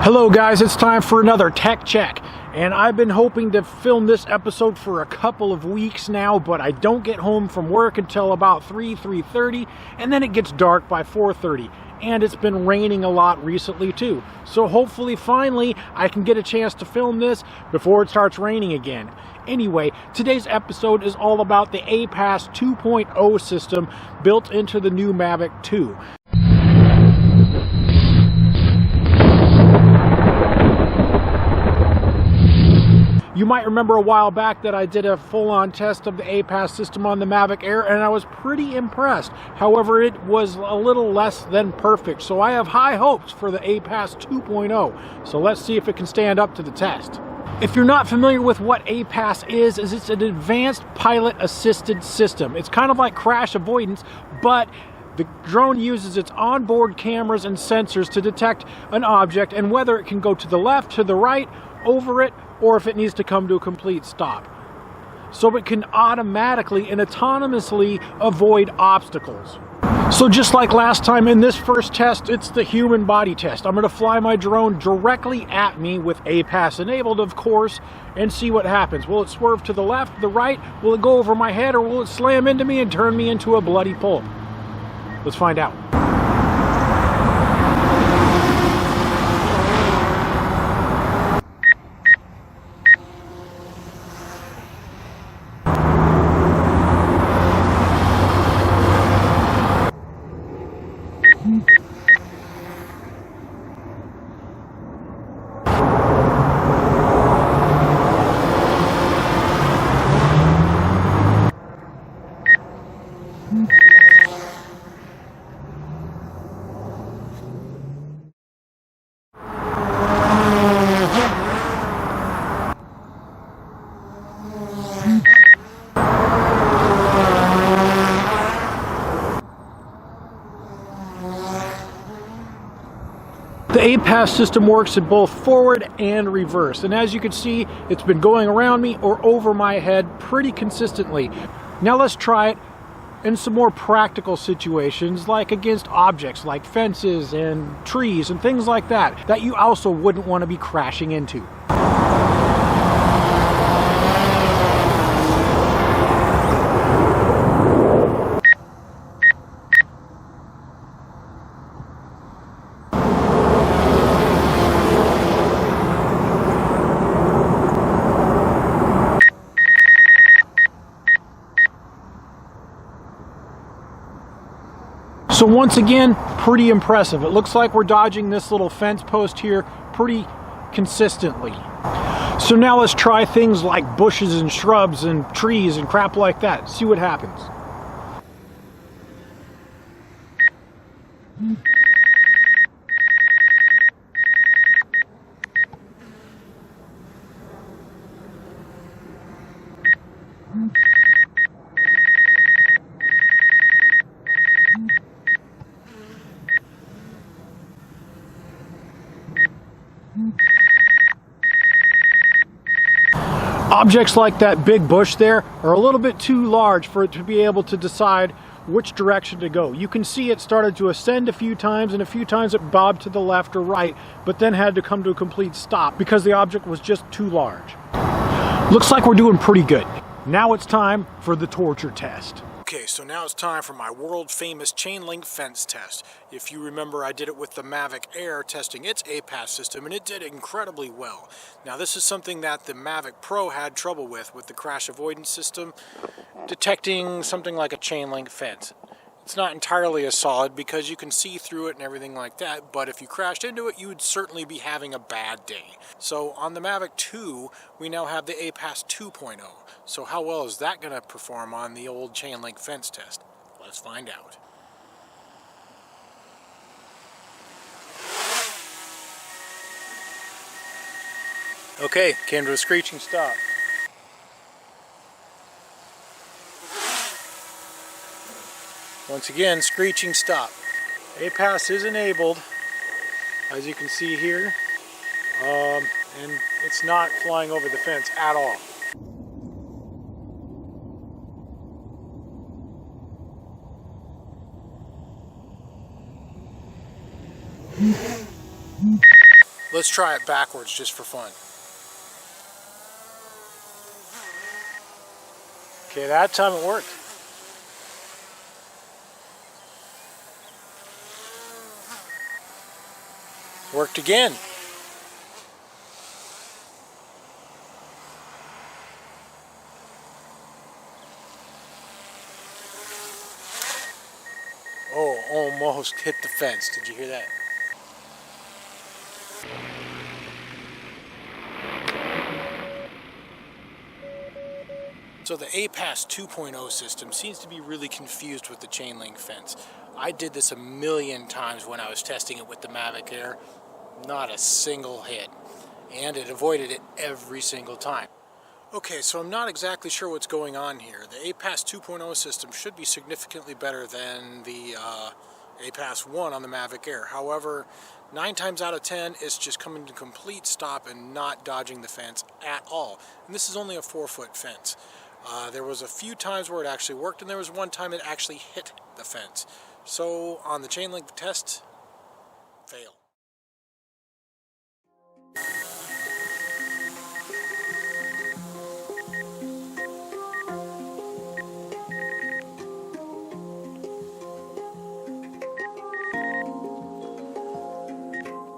Hello guys, it's time for another tech check, and I've been hoping to film this episode for a couple of weeks now, but I don't get home from work until about 3:30, and then it gets dark by 4:30, and it's been raining a lot recently too. So hopefully finally I can get a chance to film this before it starts raining again. Anyway, today's episode is all about the APAS 2.0 system built into the new Mavic 2. You might remember a while back that I did a full-on test of the APAS system on the Mavic Air, and I was pretty impressed. However, it was a little less than perfect, so I have high hopes for the APAS 2.0. So let's see if it can stand up to the test. If you're not familiar with what APAS is it's an advanced pilot assisted system. It's kind of like crash avoidance, but the drone uses its onboard cameras and sensors to detect an object and whether it can go to the left, to the right, over it, or if it needs to come to a complete stop. So it can automatically and autonomously avoid obstacles. So just like last time in this first test, it's the human body test. I'm going to fly my drone directly at me with APAS enabled, of course, and see what happens. Will it swerve to the left, the right? Will it go over my head, or will it slam into me and turn me into a bloody pulp? Let's find out. The APAS system works in both forward and reverse, and as you can see, it's been going around me or over my head pretty consistently. Now let's try it in some more practical situations, like against objects like fences and trees and things like that you also wouldn't want to be crashing into. So once again, pretty impressive. It looks like we're dodging this little fence post here pretty consistently. So now let's try things like bushes and shrubs and trees and crap like that. See what happens. Objects like that big bush there are a little bit too large for it to be able to decide which direction to go. You can see it started to ascend a few times, and a few times it bobbed to the left or right, but then had to come to a complete stop because the object was just too large. Looks like we're doing pretty good. Now it's time for the torture test. Okay, so now it's time for my world-famous chain link fence test. If you remember, I did it with the Mavic Air testing its APAS system, and it did incredibly well. Now this is something that the Mavic Pro had trouble with the crash avoidance system, detecting something like a chain link fence. It's not entirely as solid because you can see through it and everything like that, but if you crashed into it, you would certainly be having a bad day. So on the Mavic 2, we now have the APAS 2.0. So how well is that going to perform on the old chain link fence test? Let's find out. Okay, came to a screeching stop. Once again, screeching stop. APAS is enabled, as you can see here, and it's not flying over the fence at all. Let's try it backwards just for fun. Okay, that time it worked. Worked again. Oh, almost hit the fence. Did you hear that? So the APAS 2.0 system seems to be really confused with the chain link fence. I did this a million times when I was testing it with the Mavic Air. Not a single hit. And it avoided it every single time. Okay, so I'm not exactly sure what's going on here. The APAS 2.0 system should be significantly better than the APAS 1 on the Mavic Air. However, 9 times out of 10, it's just coming to complete stop and not dodging the fence at all. And this is only a 4-foot fence. There was a few times where it actually worked, and there was one time it actually hit the fence. So on the chain link test, fail.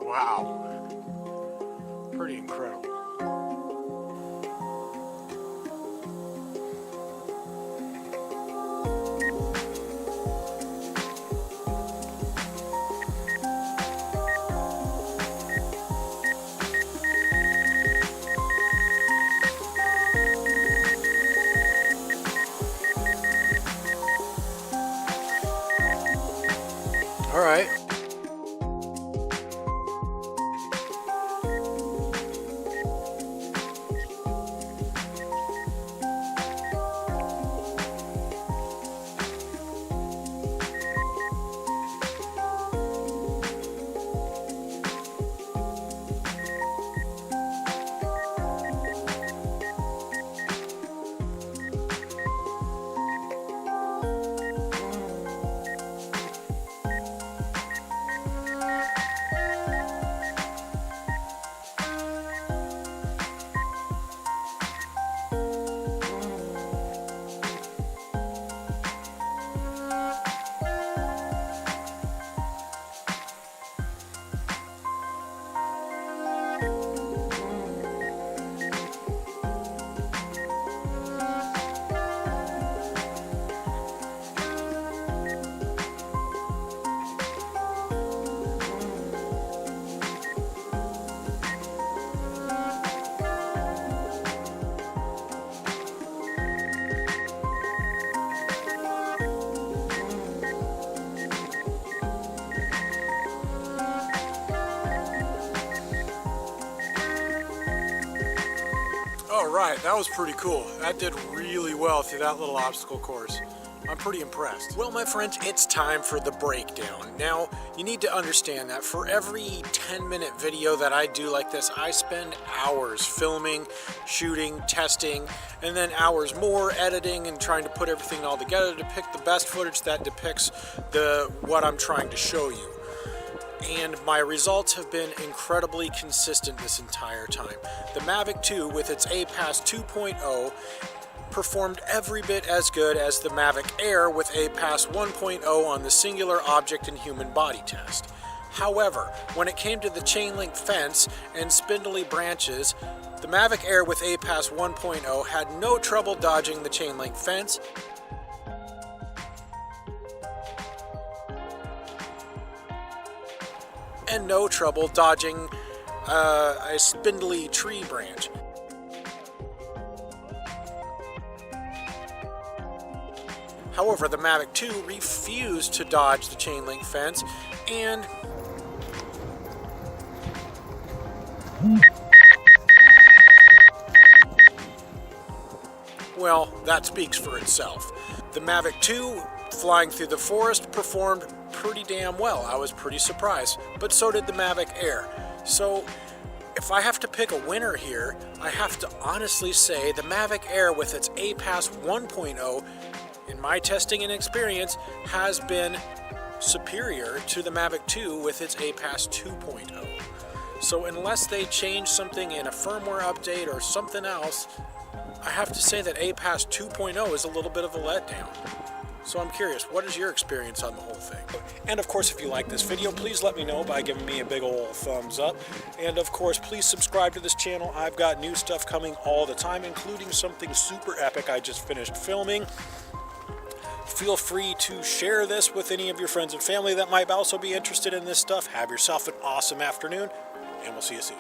Wow, pretty incredible. All right. Alright, that was pretty cool. That did really well through that little obstacle course. I'm pretty impressed. Well, my friends, it's time for the breakdown. Now, you need to understand that for every 10-minute video that I do like this, I spend hours filming, shooting, testing, and then hours more editing and trying to put everything all together to pick the best footage that depicts what I'm trying to show you. And my results have been incredibly consistent this entire time. The Mavic 2 with its APAS 2.0 performed every bit as good as the Mavic Air with APAS 1.0 on the singular object and human body test. However, when it came to the chain link fence and spindly branches, the Mavic Air with APAS 1.0 had no trouble dodging the chain link fence, and no trouble dodging a spindly tree branch. However, the Mavic 2 refused to dodge the chain link fence, and well, that speaks for itself. The Mavic 2 flying through the forest performed pretty damn well. I was pretty surprised, but so did the Mavic Air. So if I have to pick a winner here, I have to honestly say the Mavic Air with its APAS 1.0, in my testing and experience, has been superior to the Mavic 2 with its APAS 2.0. So unless they change something in a firmware update or something else, I have to say that APAS 2.0 is a little bit of a letdown. So I'm curious, what is your experience on the whole thing? And of course, if you like this video, please let me know by giving me a big old thumbs up. And of course, please subscribe to this channel. I've got new stuff coming all the time, including something super epic I just finished filming. Feel free to share this with any of your friends and family that might also be interested in this stuff. Have yourself an awesome afternoon, and we'll see you soon.